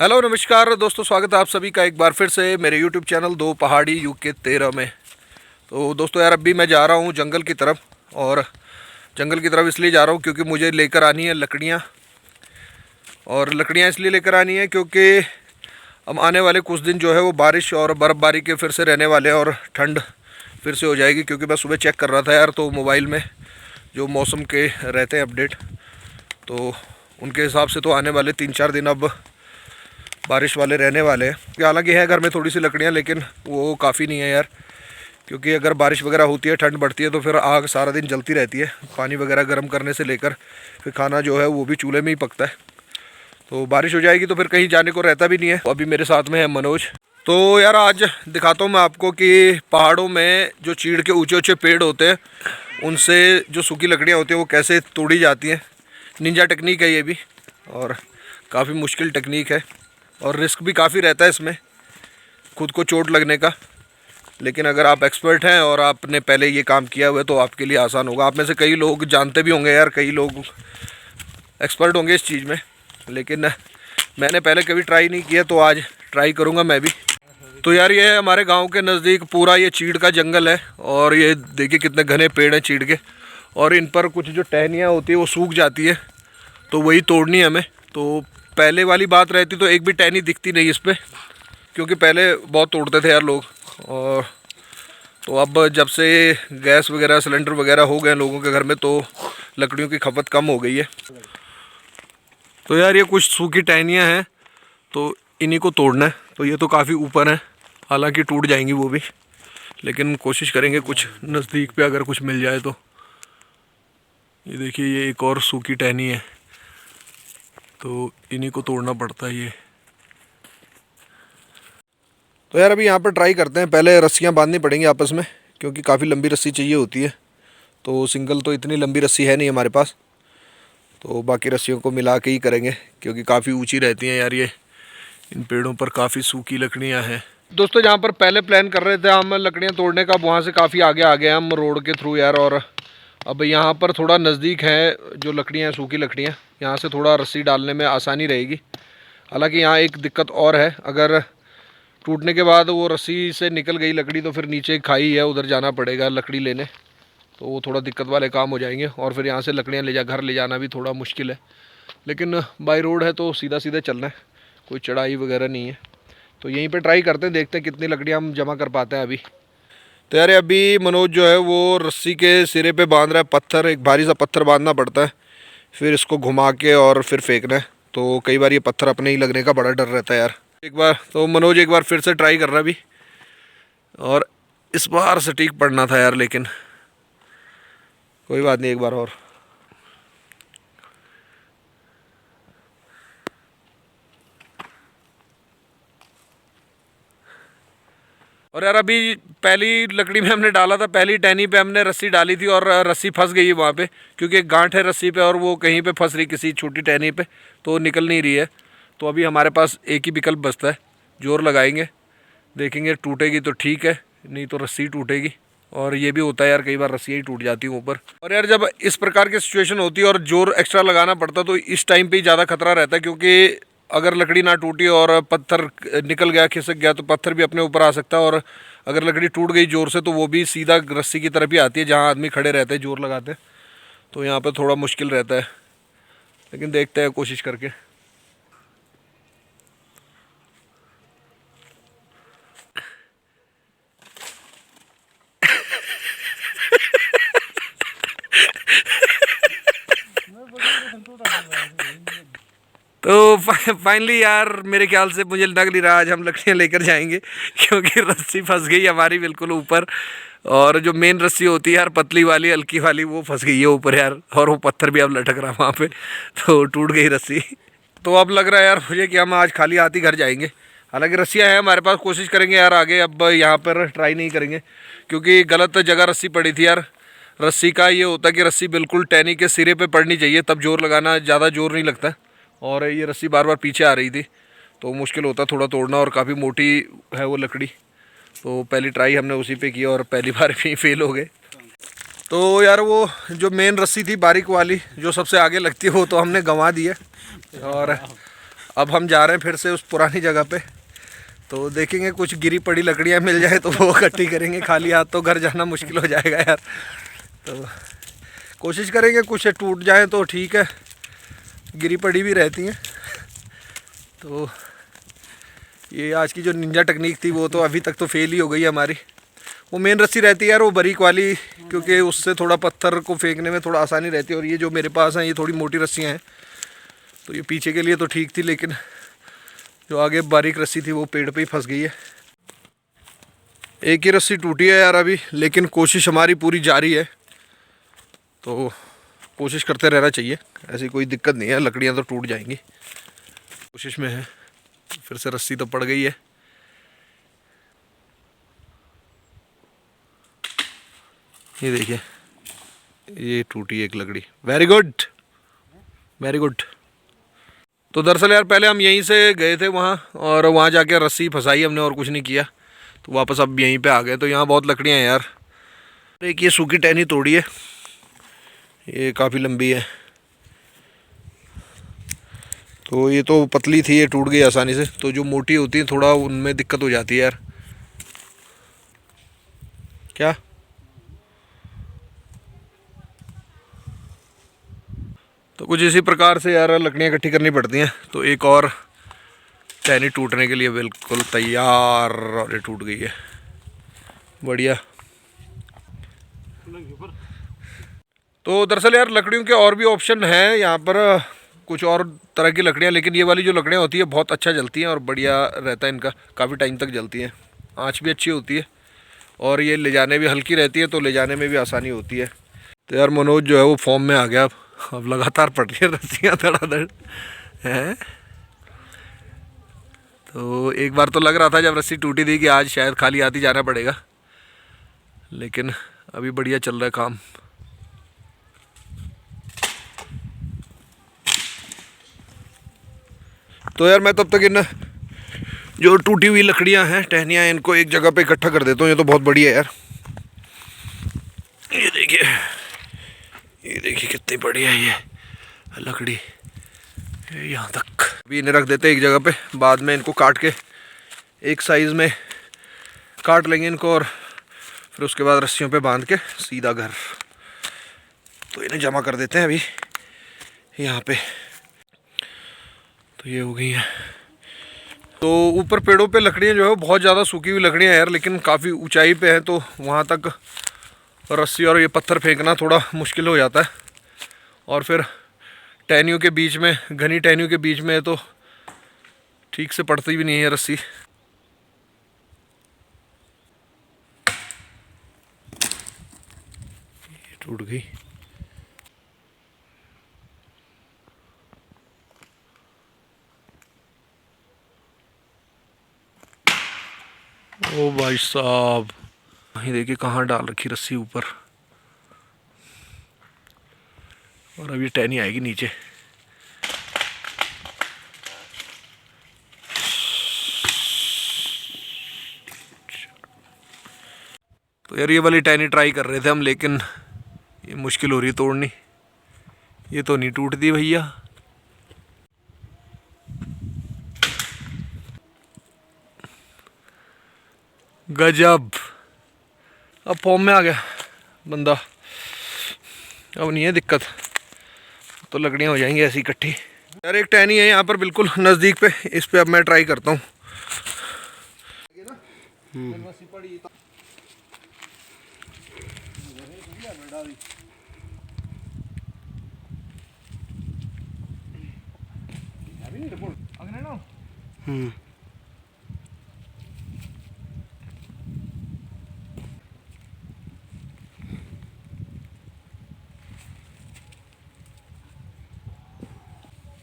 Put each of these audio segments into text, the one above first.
Hello नमस्कार दोस्तों, स्वागत है आप सभी का एक बार फिर से मेरे यूट्यूब चैनल दो पहाड़ी यूके 13 में। तो दोस्तों यार, अभी मैं जा रहा हूँ जंगल की तरफ। और जंगल की तरफ इसलिए जा रहा हूँ क्योंकि मुझे लेकर आनी है लकड़ियाँ। और लकड़ियाँ इसलिए लेकर आनी है क्योंकि हम आने वाले कुछ दिन जो है वो बारिश और बर्फ़बारी के फिर से रहने वाले हैं और ठंड फिर से हो जाएगी। क्योंकि मैं सुबह चेक कर रहा था यार, तो मोबाइल में जो मौसम के रहते हैं अपडेट, तो उनके हिसाब से तो आने वाले 3-4 दिन अब बारिश वाले रहने वाले हैं। हालांकि है घर में थोड़ी सी लकड़ियाँ, लेकिन वो काफ़ी नहीं है यार। क्योंकि अगर बारिश वगैरह होती है, ठंड बढ़ती है, तो फिर आग सारा दिन जलती रहती है। पानी वगैरह गर्म करने से लेकर फिर खाना जो है वो भी चूल्हे में ही पकता है। तो बारिश हो जाएगी तो फिर कहीं जाने को रहता भी नहीं है। अभी मेरे साथ में है मनोज। तो यार आज दिखाता हूँ मैं आपको कि पहाड़ों में जो चीड़ के ऊँचे ऊँचे पेड़ होते हैं, उनसे जो सूखी लकड़ियाँ होती हैं वो कैसे तोड़ी जाती हैं। निंजा टेक्निक है ये भी, और काफ़ी मुश्किल टेक्निक है और रिस्क भी काफ़ी रहता है इसमें, खुद को चोट लगने का। लेकिन अगर आप एक्सपर्ट हैं और आपने पहले ये काम किया हुआ है तो आपके लिए आसान होगा। आप में से कई लोग जानते भी होंगे यार, कई लोग एक्सपर्ट होंगे इस चीज़ में, लेकिन मैंने पहले कभी ट्राई नहीं किया, तो आज ट्राई करूँगा मैं भी। तो यार ये हमारे गांव के नज़दीक पूरा ये चीड़ का जंगल है। और ये देखिए कितने घने पेड़ हैं चीड़ के, और इन पर कुछ जो टहनियाँ होती है वो सूख जाती है, तो वही तोड़नी है हमें। तो पहले वाली बात रहती तो एक भी टहनी दिखती नहीं इस पर, क्योंकि पहले बहुत तोड़ते थे यार लोग। और तो अब जब से गैस वगैरह सिलेंडर वगैरह हो गए लोगों के घर में, तो लकड़ियों की खपत कम हो गई है। तो यार ये कुछ सूखी टहनियाँ हैं, तो इन्हीं को तोड़ना है। तो ये तो काफ़ी ऊपर है, हालांकि टूट जाएंगी वो भी, लेकिन कोशिश करेंगे कुछ नज़दीक पे अगर कुछ मिल जाए तो। ये देखिए ये एक और सूखी टहनी है, तो इन्हीं को तोड़ना पड़ता है ये। तो यार अभी यहाँ पर ट्राई करते हैं। पहले रस्सियाँ बांधनी पड़ेंगी आपस में, क्योंकि काफ़ी लंबी रस्सी चाहिए होती है। तो सिंगल तो इतनी लंबी रस्सी है नहीं हमारे पास, तो बाकी रस्सियों को मिला के ही करेंगे, क्योंकि काफ़ी ऊंची रहती हैं यार ये। इन पेड़ों पर काफ़ी सूखी लकड़ियाँ हैं। दोस्तों जहाँ पर पहले प्लान कर रहे थे हम लकड़ियाँ तोड़ने का, वहाँ से काफ़ी आगे आ गए हम रोड के थ्रू यार। और अब यहाँ पर थोड़ा नज़दीक है जो लकड़ियाँ हैं, सूखी लकड़ियाँ, यहाँ से थोड़ा रस्सी डालने में आसानी रहेगी। हालांकि यहाँ एक दिक्कत और है, अगर टूटने के बाद वो रस्सी से निकल गई लकड़ी तो फिर नीचे खाई है, उधर जाना पड़ेगा लकड़ी लेने, तो वो थोड़ा दिक्कत वाले काम हो जाएंगे। और फिर यहाँ से लकड़ियाँ घर ले जाना भी थोड़ा मुश्किल है। लेकिन बाई रोड है तो सीधा सीधा चलना है, कोई चढ़ाई वगैरह नहीं है। तो यहीं पे ट्राई करते हैं, देखते हैं कितनी लकड़ियाँ हम जमा कर पाते हैं अभी। तो यार अभी मनोज जो है वो रस्सी के सिरे पे बांध रहा है पत्थर। एक भारी सा पत्थर बांधना पड़ता है, फिर इसको घुमा के और फिर फेंकना है। तो कई बार ये पत्थर अपने ही लगने का बड़ा डर रहता है यार। एक बार तो मनोज एक बार फिर से ट्राई कर रहा है अभी, और इस बार सटीक पड़ना था यार, लेकिन कोई बात नहीं, एक बार और। और यार अभी पहली लकड़ी में हमने डाला था, पहली टहनी पे हमने रस्सी डाली थी और रस्सी फंस गई है वहाँ पे, क्योंकि एक गांठ है रस्सी पे और वो कहीं पे फंस रही किसी छोटी टहनी पे, तो निकल नहीं रही है। तो अभी हमारे पास एक ही विकल्प बचता है, जोर लगाएंगे, देखेंगे टूटेगी तो ठीक है, नहीं तो रस्सी टूटेगी। और ये भी होता है यार, कई बार रस्सियाँ ही टूट जाती हैं ऊपर। और यार जब इस प्रकार की सिचुएशन होती है और जोर एक्स्ट्रा लगाना पड़ता, तो इस टाइम पे ही ज़्यादा खतरा रहता है। क्योंकि अगर लकड़ी ना टूटी और पत्थर निकल गया, खिसक गया, तो पत्थर भी अपने ऊपर आ सकता है। और अगर लकड़ी टूट गई जोर से, तो वो भी सीधा रस्सी की तरफ ही आती है जहाँ आदमी खड़े रहते हैं जोर लगाते हैं। तो यहाँ पे थोड़ा मुश्किल रहता है, लेकिन देखते हैं कोशिश करके। तो फाइनली यार मेरे ख्याल से मुझे लग नहीं रहा आज हम लकड़ियाँ लेकर जाएंगे, क्योंकि रस्सी फंस गई हमारी बिल्कुल ऊपर। और जो मेन रस्सी होती है यार, पतली वाली हल्की वाली, वो फंस गई है ऊपर यार। और वो पत्थर भी अब लटक रहा है वहाँ पे, तो टूट गई रस्सी। तो अब लग रहा है यार मुझे कि हम आज खाली हाथ ही घर जाएंगे। हालांकि रस्सियाँ हैं हमारे पास, कोशिश करेंगे यार आगे। अब यहाँ पर ट्राई नहीं करेंगे, क्योंकि गलत जगह रस्सी पड़ी थी यार। रस्सी का ये होता है कि रस्सी बिल्कुल टहनी के सिरे पे पड़नी चाहिए, तब जोर लगाना, ज़्यादा जोर नहीं लगता। और ये रस्सी बार बार पीछे आ रही थी, तो मुश्किल होता थोड़ा तोड़ना, और काफ़ी मोटी है वो लकड़ी। तो पहली ट्राई हमने उसी पे की और पहली बार भी फेल हो गए। तो यार वो जो मेन रस्सी थी बारीक वाली, जो सबसे आगे लगती है, वो तो हमने गंवा दी है। और अब हम जा रहे हैं फिर से उस पुरानी जगह पे, तो देखेंगे कुछ गिरी पड़ी लकड़ियाँ मिल जाए तो वो इकट्ठी करेंगे। खाली हाथ तो घर जाना मुश्किल हो जाएगा यार, तो कोशिश करेंगे कुछ टूट जाए तो ठीक है, गिरी पड़ी भी रहती हैं। तो ये आज की जो निंजा टेक्निक थी वो तो अभी तक तो फेल ही हो गई हमारी। वो मेन रस्सी रहती है यार, वो बारीक वाली, क्योंकि उससे थोड़ा पत्थर को फेंकने में थोड़ा आसानी रहती है। और ये जो मेरे पास हैं ये थोड़ी मोटी रस्सियाँ हैं, तो ये पीछे के लिए तो ठीक थी, लेकिन जो आगे बारीक रस्सी थी वो पेड़ पे ही फंस गई है। एक ही रस्सी टूटी है यार अभी, लेकिन कोशिश हमारी पूरी जारी है, तो कोशिश करते रहना चाहिए। ऐसी कोई दिक्कत नहीं है, लकड़ियाँ तो टूट जाएंगी, कोशिश में है। फिर से रस्सी तो पड़ गई है। ये देखिए, ये टूटी एक लकड़ी। Very good, very good. तो दरअसल यार पहले हम यहीं से गए थे वहाँ, और वहाँ जाके रस्सी फंसाई हमने और कुछ नहीं किया, तो वापस अब यहीं पे आ गए। तो यहाँ बहुत लकड़ियाँ हैं यार। एक ये सूखी टहनी तोड़ी है, ये काफ़ी लंबी है, तो ये तो पतली थी, ये टूट गई आसानी से। तो जो मोटी होती है थोड़ा उनमें दिक्कत हो जाती है यार। क्या तो कुछ इसी प्रकार से यार लकड़ियाँ इकट्ठी करनी पड़ती हैं। तो एक और टहनी टूटने के लिए बिल्कुल तैयार, और ये टूट गई है, बढ़िया। तो दरअसल यार लकड़ियों के और भी ऑप्शन हैं यहाँ पर, कुछ और तरह की लकड़ियाँ, लेकिन ये वाली जो लकड़ियाँ होती है बहुत अच्छा जलती हैं और बढ़िया रहता है इनका, काफ़ी टाइम तक जलती हैं, आँच भी अच्छी होती है, और ये ले जाने भी हल्की रहती है, तो ले जाने में भी आसानी होती है। तो यार मनोज जो है वो फॉर्म में आ गया, अब लगातार पट रही है रस्सियाँ धड़ाधड़ हैं। तो एक बार तो लग रहा था जब रस्सी टूटी थी कि आज शायद खाली हाथ ही जाना पड़ेगा, लेकिन अभी बढ़िया चल रहा है काम। तो यार मैं तब तक इन जो टूटी हुई लकड़ियां हैं, टहनियां हैं, इनको एक जगह पे इकट्ठा कर देता हूँ। ये तो बहुत बढ़िया है यार, ये देखिए, ये देखिए कितनी बढ़िया है ये लकड़ी, यहाँ तक। अभी इन्हें रख देते हैं एक जगह पे, बाद में इनको काट के एक साइज़ में काट लेंगे इनको, और फिर उसके बाद रस्सियों पे बांध के सीधा घर। तो इन्हें जमा कर देते हैं अभी यहाँ पे। तो ये हो गई है। तो ऊपर पेड़ों पे लकड़ियाँ जो है बहुत ज़्यादा सूखी हुई लकड़ियाँ हैं यार, लेकिन काफ़ी ऊंचाई पे हैं, तो वहाँ तक रस्सी और ये पत्थर फेंकना थोड़ा मुश्किल हो जाता है। और फिर टहनियों के बीच में, घनी टहनियों के बीच में, तो ठीक से पड़ती भी नहीं है रस्सी। ये टूट गई। ओ भाई साहब, ये देखिए कहाँ डाल रखी रस्सी ऊपर, और अब ये टहनी आएगी नीचे। तो यार ये वाली टहनी ट्राई कर रहे थे हम, लेकिन ये मुश्किल हो रही है तोड़नी, ये तो नहीं टूटती भैया। गजब, अब फॉर्म में आ गया बंदा, अब नहीं है दिक्कत, तो लकड़ियाँ हो जाएंगी ऐसी इकट्ठी। यार एक टहनी है यहाँ पर बिल्कुल नज़दीक पे, इस पे अब मैं ट्राई करता हूँ।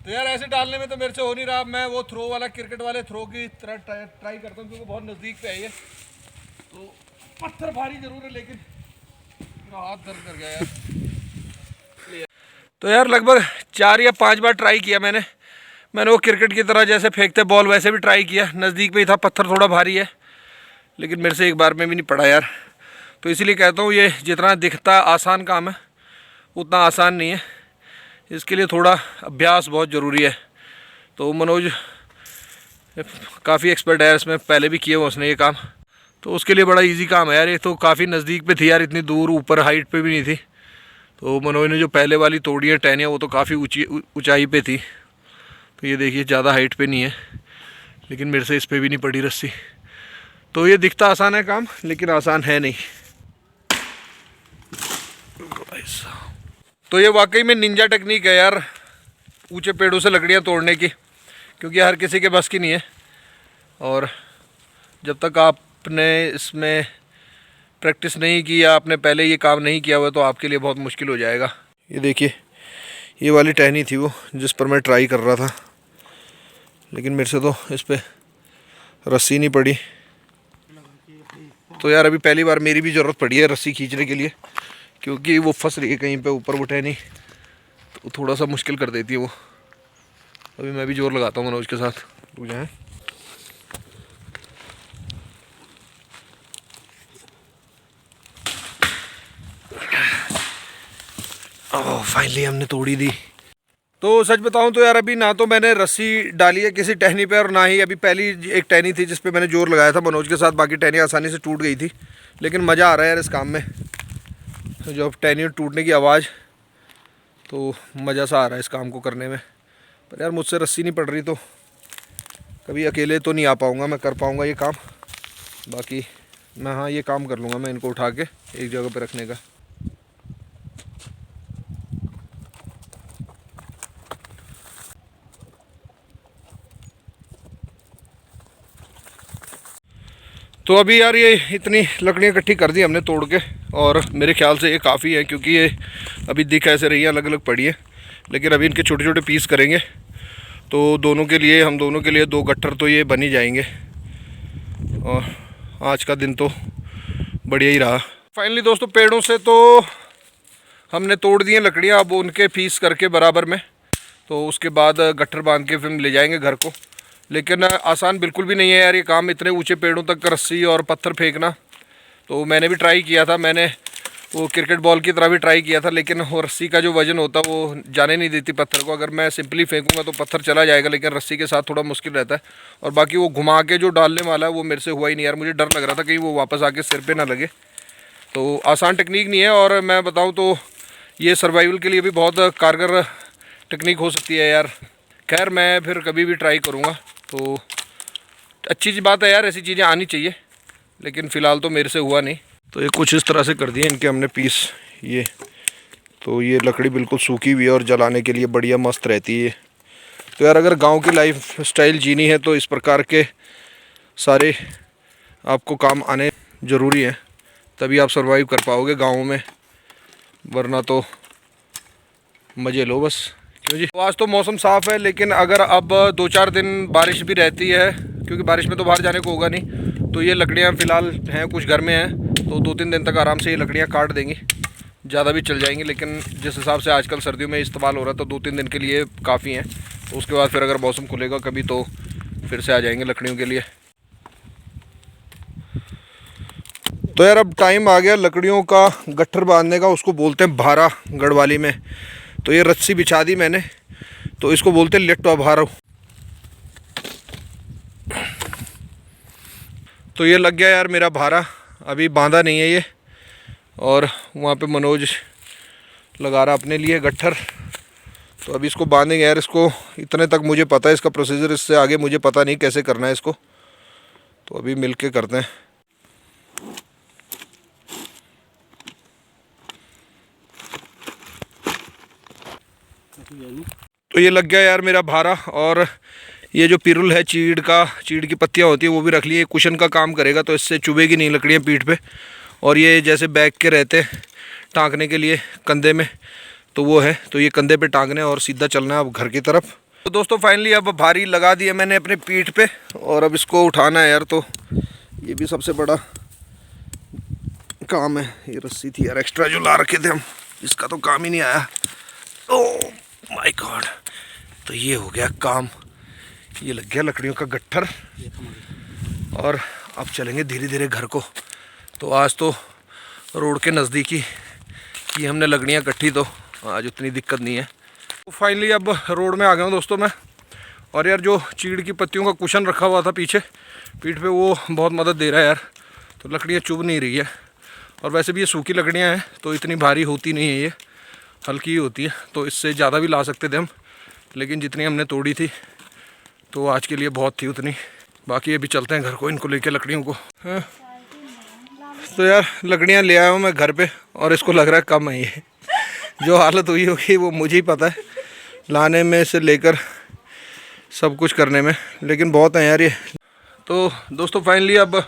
तो यार ऐसे डालने में तो मेरे से हो नहीं रहा, मैं वो थ्रो वाला, क्रिकेट वाले थ्रो की तरह ट्राई करता हूँ, क्योंकि बहुत नज़दीक पे है ये। तो पत्थर भारी जरूर है, लेकिन मेरा हाथ दर्द कर गया यार। तो यार लगभग 4 या 5 बार ट्राई किया मैंने वो क्रिकेट की तरह जैसे फेंकते बॉल वैसे भी ट्राई किया, नज़दीक पे ही था, पत्थर थोड़ा भारी है, लेकिन मेरे से एक बार में भी नहीं पड़ा यार। तो इसीलिए कहता हूँ ये जितना दिखता आसान काम है उतना आसान नहीं है, इसके लिए थोड़ा अभ्यास बहुत ज़रूरी है। तो मनोज काफ़ी एक्सपर्ट है इसमें, पहले भी किया हुआ उसने ये काम, तो उसके लिए बड़ा इजी काम है यार। ये तो काफ़ी नज़दीक पे थी यार, इतनी दूर ऊपर हाइट पे भी नहीं थी। तो मनोज ने जो पहले वाली तोड़ी है टहनियाँ, वो तो काफ़ी ऊंचाई पे थी। तो ये देखिए ज़्यादा हाइट पे नहीं है, लेकिन मेरे से इस पर भी नहीं पड़ी रस्सी। तो ये दिखता आसान है काम, लेकिन आसान है नहीं। तो ये वाकई में निंजा टेक्निक है यार, ऊंचे पेड़ों से लकड़ियाँ तोड़ने की, क्योंकि हर किसी के बस की नहीं है। और जब तक आपने इसमें प्रैक्टिस नहीं की या आपने पहले ये काम नहीं किया हुआ, तो आपके लिए बहुत मुश्किल हो जाएगा। ये देखिए, ये वाली टहनी थी वो जिस पर मैं ट्राई कर रहा था, लेकिन मेरे से तो इस पर रस्सी नहीं पड़ी। तो यार अभी पहली बार मेरी भी ज़रूरत पड़ी है रस्सी खींचने के लिए, क्योंकि वो फंस रही है कहीं पे ऊपर वो टहनी, तो थोड़ा सा मुश्किल कर देती है वो। अभी मैं भी जोर लगाता हूँ मनोज के साथ। रुक जाए। ओह फाइनली हमने तोड़ी दी। तो सच बताऊं तो यार अभी ना तो मैंने रस्सी डाली है किसी टहनी पे, और ना ही अभी पहली एक टहनी थी जिस पे मैंने जोर लगाया था मनोज के साथ, बाकी टहनी आसानी से टूट गई थी। लेकिन मज़ा आ रहा है यार इस काम में, तो जब टहनी टूटने की आवाज़, तो मज़ा सा आ रहा है इस काम को करने में। पर यार मुझसे रस्सी नहीं पड़ रही, तो कभी अकेले तो नहीं आ पाऊँगा मैं, कर पाऊँगा ये काम। बाकी मैं हाँ ये काम कर लूँगा मैं, इनको उठा के एक जगह पर रखने का। तो अभी यार ये इतनी लकड़ियाँ इकट्ठी कर दी हमने तोड़ के, और मेरे ख्याल से ये काफ़ी है, क्योंकि ये अभी दिख ऐसे रही है अलग अलग पड़ी है। लेकिन अभी इनके छोटे छोटे पीस करेंगे, तो दोनों के लिए, हम दोनों के लिए 2 गट्ठर तो ये बन ही जाएंगे। और आज का दिन तो बढ़िया ही रहा। फाइनली दोस्तों पेड़ों से तो हमने तोड़ दिए लकड़ियाँ, अब उनके पीस करके बराबर में, तो उसके बाद गट्ठर बांध के फिर ले जाएंगे घर को। लेकिन आसान बिल्कुल भी नहीं है यार ये काम, इतने ऊंचे पेड़ों तक रस्सी और पत्थर फेंकना। तो मैंने भी ट्राई किया था, मैंने वो क्रिकेट बॉल की तरह भी ट्राई किया था, लेकिन वो रस्सी का जो वजन होता है वो जाने नहीं देती पत्थर को। अगर मैं सिंपली फेंकूंगा तो पत्थर चला जाएगा, लेकिन रस्सी के साथ थोड़ा मुश्किल रहता है। और बाकी वो घुमा के जो डालने वाला है वो मेरे से हुआ ही नहीं यार, मुझे डर लग रहा था कहीं वो वापस आके सिर पर ना लगे। तो आसान टेक्निक नहीं है, और मैं बताऊँ तो ये सर्वाइवल के लिए भी बहुत कारगर टेक्निक हो सकती है यार। खैर मैं फिर कभी भी ट्राई करूँगा। तो अच्छी बात है यार, ऐसी चीज़ें आनी चाहिए, लेकिन फ़िलहाल तो मेरे से हुआ नहीं। तो ये कुछ इस तरह से कर दिए इनके हमने पीस। ये तो ये लकड़ी बिल्कुल सूखी हुई है और जलाने के लिए बढ़िया मस्त रहती है। तो यार अगर गांव की लाइफ स्टाइल जीनी है तो इस प्रकार के सारे आपको काम आने ज़रूरी हैं, तभी आप सर्वाइव कर पाओगे गाँव में, वरना तो मज़े लो बस। क्यों जी। तो आज तो मौसम साफ़ है, लेकिन अगर अब 2-4 दिन बारिश भी रहती है, क्योंकि बारिश में तो बाहर जाने को होगा नहीं, तो ये लकड़ियाँ फ़िलहाल हैं कुछ घर में हैं, तो 2-3 दिन तक आराम से ये लकड़ियाँ काट देंगी, ज़्यादा भी चल जाएंगी। लेकिन जिस हिसाब से आजकल सर्दियों में इस्तेमाल हो रहा है, तो 2-3 दिन के लिए काफ़ी हैं। तो उसके बाद फिर अगर मौसम खुलेगा कभी, तो फिर से आ जाएंगे लकड़ियों के लिए। तो यार अब टाइम आ गया लकड़ियों का गट्ठर बांधने का, उसको बोलते हैं भारा गढ़वाली में। तो ये रस्सी बिछा दी मैंने, तो इसको बोलते हैं लेट्टो भारो। तो ये लग गया यार मेरा भारा, अभी बांधा नहीं है ये, और वहाँ पे मनोज लगा रहा अपने लिए गट्ठर। तो अभी इसको बांधेंगे यार, इसको इतने तक मुझे पता है इसका प्रोसीजर, इससे आगे मुझे पता नहीं कैसे करना है इसको। तो अभी मिलके करते हैं। तो ये लग गया यार मेरा भारा, और ये जो पिरुल है चीड़ की पत्तियां होती है वो भी रख ली। कुशन का काम करेगा, तो इससे चुभेगी नहीं लकड़ियाँ पीठ पे। और ये जैसे बैग के रहते टांगने के लिए कंधे में, तो वो है, तो ये कंधे पे टांगने और सीधा चलना है अब घर की तरफ। तो दोस्तों फाइनली अब भारी लगा दिया मैंने अपने पीठ पे, और अब इसको उठाना है यार। तो ये भी सबसे बड़ा काम है। ये रस्सी थी यार एक्स्ट्रा जो ला रखे थे हम, इसका तो काम ही नहीं आया। Oh my God. तो ये हो गया काम, ये लग गया लकड़ियों का गट्ठर, और अब चलेंगे धीरे धीरे घर को। तो आज तो रोड के नज़दीकी की हमने लकड़ियाँ इकट्ठी, तो आज उतनी दिक्कत नहीं है। तो फाइनली अब रोड में आ गया हूँ दोस्तों मैं, और यार जो चीड़ की पत्तियों का कुशन रखा हुआ था पीछे पीठ पे, वो बहुत मदद दे रहा है यार। तो लकड़ियाँ चुभ नहीं रही है। और वैसे भी ये सूखी लकड़ियाँ हैं तो इतनी भारी होती नहीं है, ये हल्की ही होती है। तो इससे ज़्यादा भी ला सकते थे हम, लेकिन जितनी हमने तोड़ी थी तो आज के लिए बहुत थी उतनी। बाकी अभी चलते हैं घर को इनको लेके, लकड़ियों को। हाँ तो यार लकड़ियाँ ले आया हूँ मैं घर पे, और इसको लग रहा है कम है ये। जो हालत हुई होगी वो मुझे ही पता है, लाने में से लेकर सब कुछ करने में, लेकिन बहुत है यार ये। तो दोस्तों फाइनली अब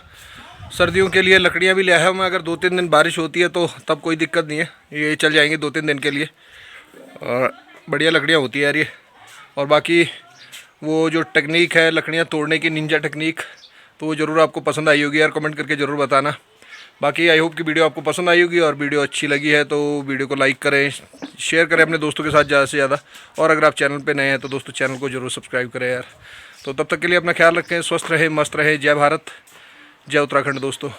सर्दियों के लिए लकड़ियाँ भी ले आया हूँ मैं। अगर 2-3 दिन बारिश होती है तो तब कोई दिक्कत नहीं है, ये चल जाएंगे 2-3 दिन के लिए। और बढ़िया लकड़ियाँ होती है यार ये। और बाकी वो जो टेक्निक है लकड़ियाँ तोड़ने की, निंजा टेक्निक, तो वो ज़रूर आपको पसंद आई होगी यार, कमेंट करके ज़रूर बताना। बाकी आई होप कि वीडियो आपको पसंद आई होगी, और वीडियो अच्छी लगी है तो वीडियो को लाइक करें, शेयर करें अपने दोस्तों के साथ ज़्यादा से ज़्यादा। और अगर आप चैनल पे नए हैं तो दोस्तों चैनल को ज़रूर सब्सक्राइब करें यार। तो तब तक के लिए अपना ख्याल रखें, स्वस्थ रहें, मस्त रहें। जय भारत, जय उत्तराखंड दोस्तों।